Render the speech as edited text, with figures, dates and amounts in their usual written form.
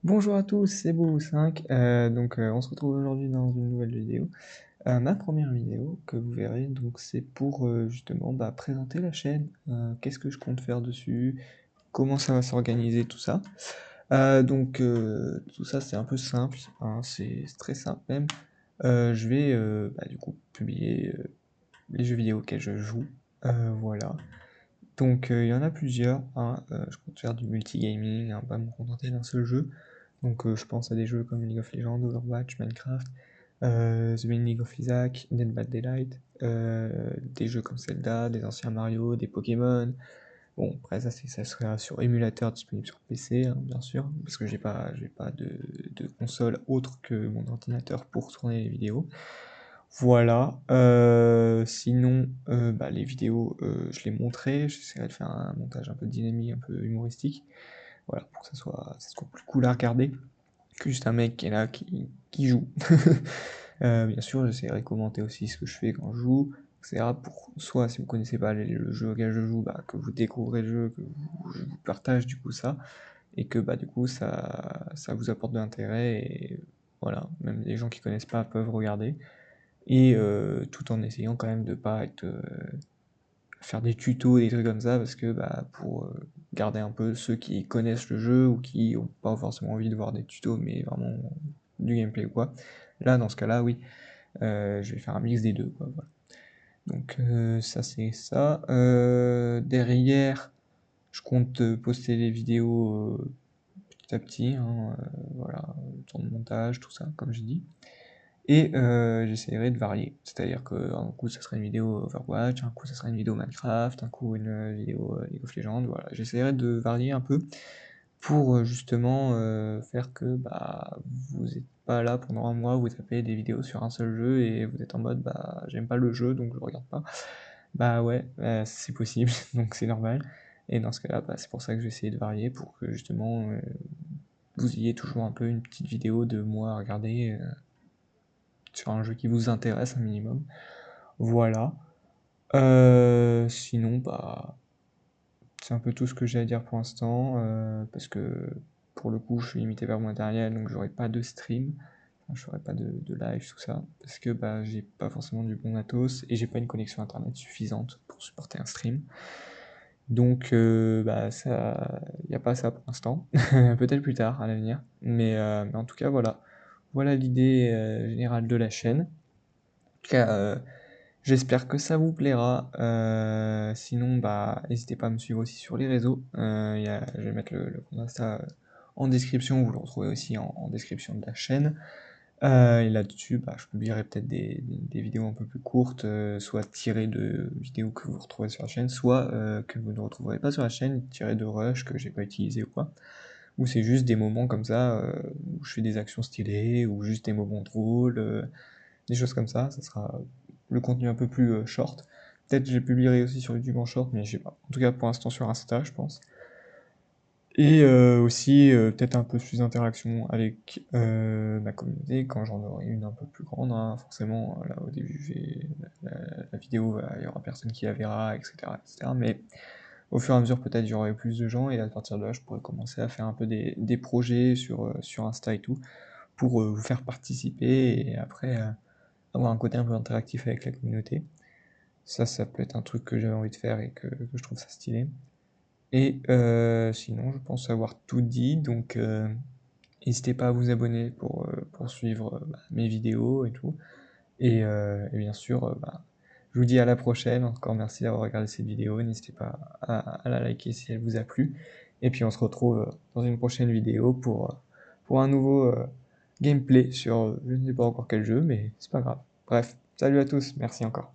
Bonjour à tous, c'est Boubou5. On se retrouve aujourd'hui dans une nouvelle vidéo. Ma première vidéo que vous verrez, donc c'est pour justement présenter la chaîne, qu'est-ce que je compte faire dessus, comment ça va s'organiser, tout ça. Tout ça c'est un peu simple, hein, c'est très simple même. Je vais du coup publier les jeux vidéo auxquels je joue, voilà. Il y en a plusieurs, hein, je compte faire du multigaming, hein, pas me contenter d'un seul jeu. Je pense à des jeux comme League of Legends, Overwatch, Minecraft, The Meaning of Isaac, Dead by Daylight, des jeux comme Zelda, des anciens Mario, des Pokémon. Bon, après ça sera sur émulateur disponible sur PC, hein, bien sûr, parce que j'ai pas de console autre que mon ordinateur pour tourner les vidéos. Voilà, sinon, les vidéos, je les montrerai, j'essaierai de faire un montage un peu dynamique, un peu humoristique, voilà, pour que ça soit plus cool à regarder que juste un mec qui est là, qui joue. Bien sûr, j'essaierai de commenter aussi ce que je fais quand je joue, etc. Pour soit, si vous connaissez pas le jeu auquel je joue, que vous découvrez le jeu, je vous partage du coup ça, et que du coup ça vous apporte de l'intérêt, et voilà, même les gens qui connaissent pas peuvent regarder, et tout en essayant quand même de pas être faire des tutos et des trucs comme ça, parce que pour garder un peu ceux qui connaissent le jeu ou qui ont pas forcément envie de voir des tutos mais vraiment du gameplay ou quoi. Là dans ce cas-là oui, je vais faire un mix des deux quoi, voilà. Ça c'est ça. Derrière je compte poster les vidéos petit à petit, hein, voilà, le temps de montage, tout ça comme j'ai dit. Et j'essaierai de varier. C'est-à-dire qu'un coup, ça sera une vidéo Overwatch, un coup, ça sera une vidéo Minecraft, un coup, une vidéo League of Legends, voilà. J'essaierai de varier un peu pour justement faire que vous n'êtes pas là pendant un mois, vous tapez des vidéos sur un seul jeu et vous êtes en mode j'aime pas le jeu donc je regarde pas. Bah ouais, c'est possible, donc c'est normal. Et dans ce cas-là, c'est pour ça que je vais essayer de varier pour que justement vous ayez toujours un peu une petite vidéo de moi à regarder sur un jeu qui vous intéresse un minimum. Voilà. Sinon, c'est un peu tout ce que j'ai à dire pour l'instant, parce que pour le coup, je suis limité par mon matériel, donc j'aurai pas de stream, enfin, je ferai pas de live, tout ça, parce que j'ai pas forcément du bon matos et j'ai pas une connexion internet suffisante pour supporter un stream. Ça, y a pas ça pour l'instant. Peut-être plus tard, à l'avenir. Mais en tout cas, voilà. Voilà l'idée générale de la chaîne. En tout cas, j'espère que ça vous plaira. Sinon, n'hésitez pas à me suivre aussi sur les réseaux. Je vais mettre le compte Insta en description. Vous le retrouvez aussi en description de la chaîne. Et là-dessus, je publierai peut-être des vidéos un peu plus courtes, soit tirées de vidéos que vous retrouvez sur la chaîne, soit que vous ne retrouverez pas sur la chaîne, tirées de rush que j'ai pas utilisé ou quoi. Ou c'est juste des moments comme ça où je fais des actions stylées, ou juste des moments drôles, des choses comme ça. Ça sera le contenu un peu plus short. Peut-être je publierai aussi sur YouTube en short, mais je sais pas. En tout cas, pour l'instant sur Insta, je pense. Et aussi peut-être un peu plus d'interaction avec ma communauté quand j'en aurai une un peu plus grande, hein. Forcément, là au début, la vidéo, il y aura personne qui la verra, etc., etc. Mais au fur et à mesure, peut-être il y aurait plus de gens, et à partir de là, je pourrais commencer à faire un peu des projets sur Insta et tout, pour vous faire participer, et après avoir un côté un peu interactif avec la communauté. Ça peut être un truc que j'avais envie de faire et que je trouve ça stylé. Et sinon, je pense avoir tout dit, donc n'hésitez pas à vous abonner pour suivre mes vidéos et tout. Et bien sûr, je vous dis à la prochaine. Encore merci d'avoir regardé cette vidéo. N'hésitez pas à la liker si elle vous a plu. Et puis on se retrouve dans une prochaine vidéo pour un nouveau gameplay sur je ne sais pas encore quel jeu, mais c'est pas grave. Bref, salut à tous, merci encore.